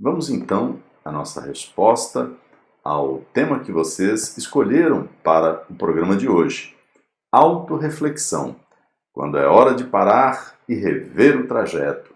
Vamos então à nossa resposta ao tema que vocês escolheram para o programa de hoje: autorreflexão, quando é hora de parar e rever o trajeto.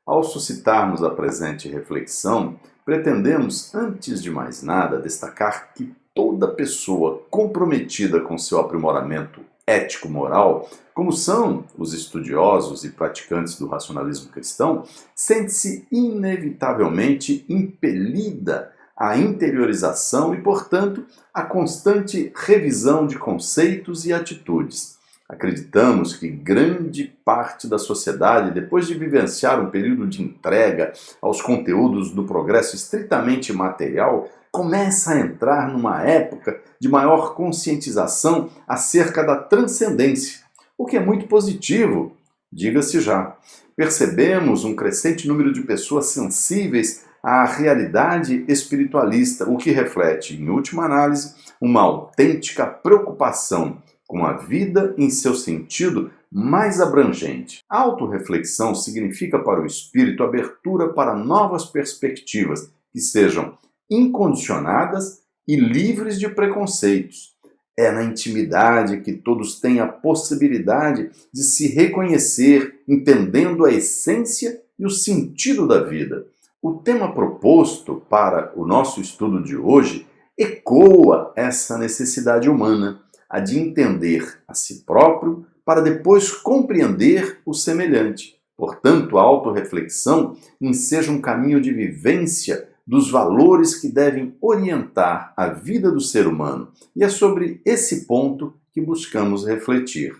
Ao suscitarmos a presente reflexão, pretendemos, antes de mais nada, destacar que toda pessoa comprometida com seu aprimoramento ético-moral, como são os estudiosos e praticantes do racionalismo cristão, sente-se inevitavelmente impelida à interiorização e, portanto, à constante revisão de conceitos e atitudes. Acreditamos que grande parte da sociedade, depois de vivenciar um período de entrega aos conteúdos do progresso estritamente material, começa a entrar numa época de maior conscientização acerca da transcendência, o que é muito positivo, diga-se já. Percebemos um crescente número de pessoas sensíveis à realidade espiritualista, o que reflete, em última análise, uma autêntica preocupação com a vida em seu sentido mais abrangente. A autorreflexão significa para o espírito abertura para novas perspectivas que sejam incondicionadas e livres de preconceitos. É na intimidade que todos têm a possibilidade de se reconhecer, entendendo a essência e o sentido da vida. O tema proposto para o nosso estudo de hoje ecoa essa necessidade humana, a de entender a si próprio para depois compreender o semelhante. Portanto, a autorreflexão enseja um caminho de vivência dos valores que devem orientar a vida do ser humano, e é sobre esse ponto que buscamos refletir.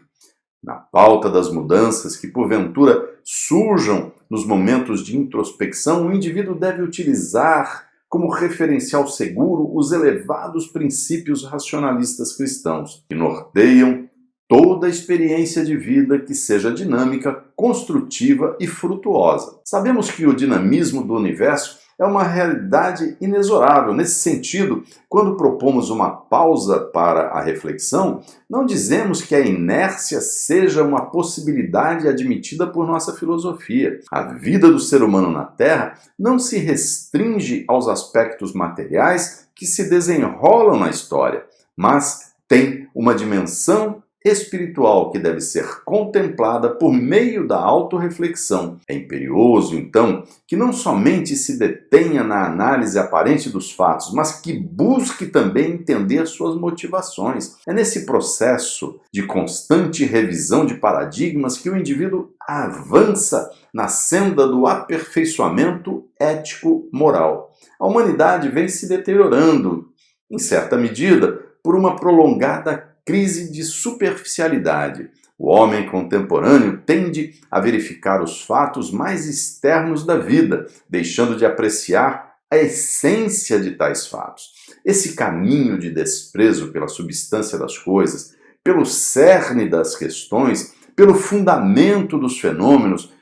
Na pauta das mudanças que, porventura, surjam nos momentos de introspecção, o indivíduo deve utilizar como referencial seguro os elevados princípios racionalistas cristãos, que norteiam toda a experiência de vida que seja dinâmica, construtiva e frutuosa. Sabemos que o dinamismo do universo é uma realidade inexorável. Nesse sentido, quando propomos uma pausa para a reflexão, não dizemos que a inércia seja uma possibilidade admitida por nossa filosofia. A vida do ser humano na Terra não se restringe aos aspectos materiais que se desenrolam na história, mas tem uma dimensão espiritual que deve ser contemplada por meio da autorreflexão. É imperioso, então, que não somente se detenha na análise aparente dos fatos, mas que busque também entender suas motivações. É nesse processo de constante revisão de paradigmas que o indivíduo avança na senda do aperfeiçoamento ético-moral. A humanidade vem se deteriorando, em certa medida, por uma prolongada crise de superficialidade. O homem contemporâneo tende a verificar os fatos mais externos da vida, deixando de apreciar a essência de tais fatos. Esse caminho de desprezo pela substância das coisas, pelo cerne das questões, pelo fundamento dos fenômenos,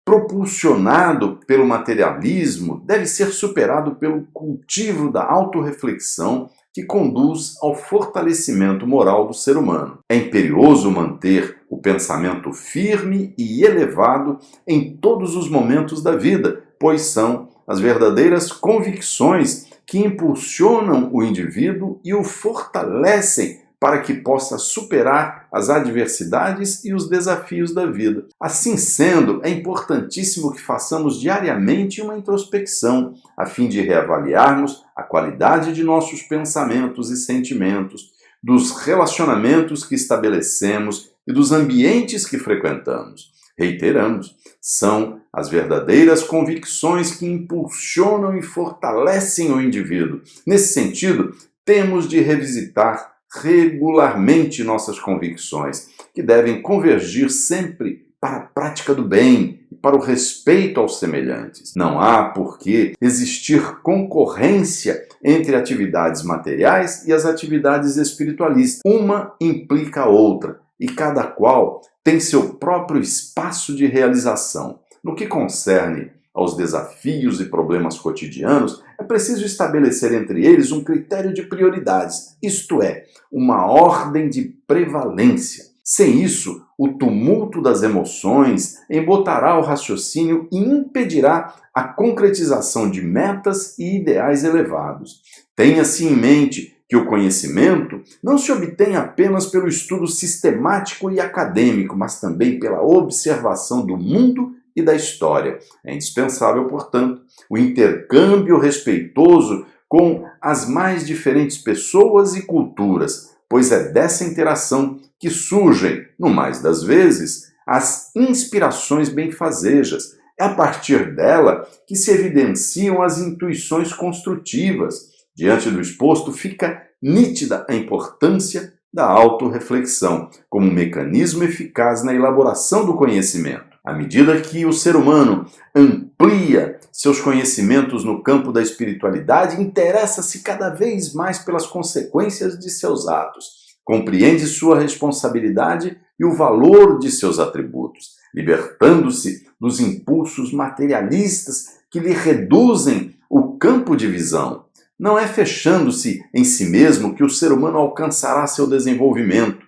propulsionado pelo materialismo, deve ser superado pelo cultivo da autorreflexão, que conduz ao fortalecimento moral do ser humano. É imperioso manter o pensamento firme e elevado em todos os momentos da vida, pois são as verdadeiras convicções que impulsionam o indivíduo e o fortalecem para que possa superar as adversidades e os desafios da vida. Assim sendo, é importantíssimo que façamos diariamente uma introspecção, a fim de reavaliarmos a qualidade de nossos pensamentos e sentimentos, dos relacionamentos que estabelecemos e dos ambientes que frequentamos. Reiteramos, são as verdadeiras convicções que impulsionam e fortalecem o indivíduo. Nesse sentido, temos de revisitar regularmente nossas convicções, que devem convergir sempre para a prática do bem e para o respeito aos semelhantes. Não há por que existir concorrência entre atividades materiais e as atividades espiritualistas. Uma implica a outra, e cada qual tem seu próprio espaço de realização. No que concerne aos desafios e problemas cotidianos, é preciso estabelecer entre eles um critério de prioridades, isto é, uma ordem de prevalência. Sem isso, o tumulto das emoções embotará o raciocínio e impedirá a concretização de metas e ideais elevados. Tenha-se em mente que o conhecimento não se obtém apenas pelo estudo sistemático e acadêmico, mas também pela observação do mundo e da história. É indispensável, portanto, o intercâmbio respeitoso com as mais diferentes pessoas e culturas, pois é dessa interação que surgem, no mais das vezes, as inspirações benfazejas. É a partir dela que se evidenciam as intuições construtivas. Diante do exposto, fica nítida a importância da autorreflexão como um mecanismo eficaz na elaboração do conhecimento. À medida que o ser humano amplia seus conhecimentos no campo da espiritualidade, interessa-se cada vez mais pelas consequências de seus atos, compreende sua responsabilidade e o valor de seus atributos, libertando-se dos impulsos materialistas que lhe reduzem o campo de visão. Não é fechando-se em si mesmo que o ser humano alcançará seu desenvolvimento.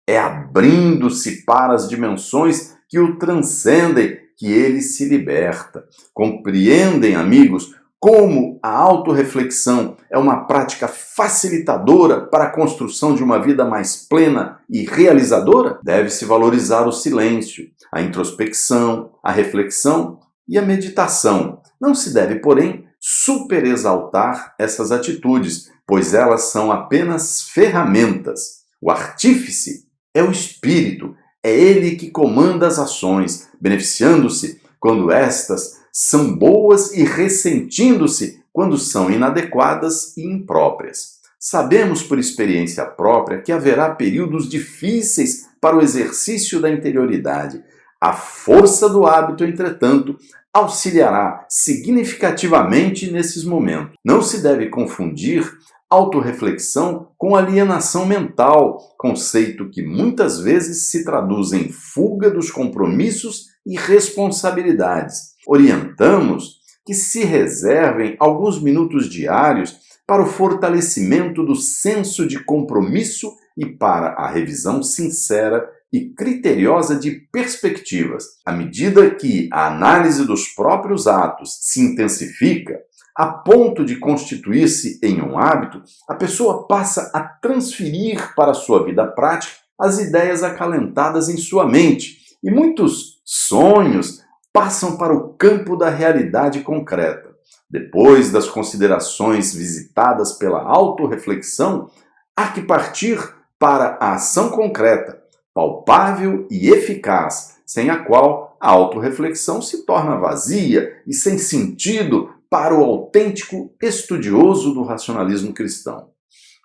É abrindo-se para as dimensões que o transcendem que ele se liberta. Compreendem, amigos, como a autorreflexão é uma prática facilitadora para a construção de uma vida mais plena e realizadora? Deve-se valorizar o silêncio, a introspecção, a reflexão e a meditação. Não se deve, porém, superexaltar essas atitudes, pois elas são apenas ferramentas. O artífice é o espírito, é ele que comanda as ações, beneficiando-se quando estas são boas e ressentindo-se quando são inadequadas e impróprias. Sabemos por experiência própria que haverá períodos difíceis para o exercício da interioridade. A força do hábito, entretanto, auxiliará significativamente nesses momentos. Não se deve confundir autorreflexão com alienação mental, conceito que muitas vezes se traduz em fuga dos compromissos e responsabilidades. Orientamos que se reservem alguns minutos diários para o fortalecimento do senso de compromisso e para a revisão sincera e criteriosa de perspectivas. À medida que a análise dos próprios atos se intensifica, a ponto de constituir-se em um hábito, a pessoa passa a transferir para a sua vida prática as ideias acalentadas em sua mente, e muitos sonhos passam para o campo da realidade concreta. Depois das considerações visitadas pela autorreflexão, há que partir para a ação concreta, palpável e eficaz, sem a qual a autorreflexão se torna vazia e sem sentido para o autêntico estudioso do racionalismo cristão.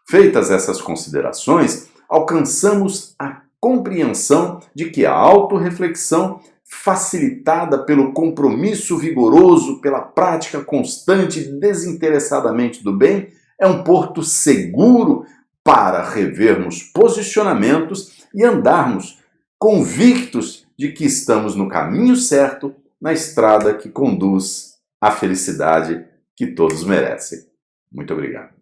Feitas essas considerações, alcançamos a compreensão de que a autorreflexão, facilitada pelo compromisso vigoroso, pela prática constante e desinteressadamente do bem, é um porto seguro para revermos posicionamentos e andarmos convictos de que estamos no caminho certo, na estrada que conduz à felicidade que todos merecem. Muito obrigado.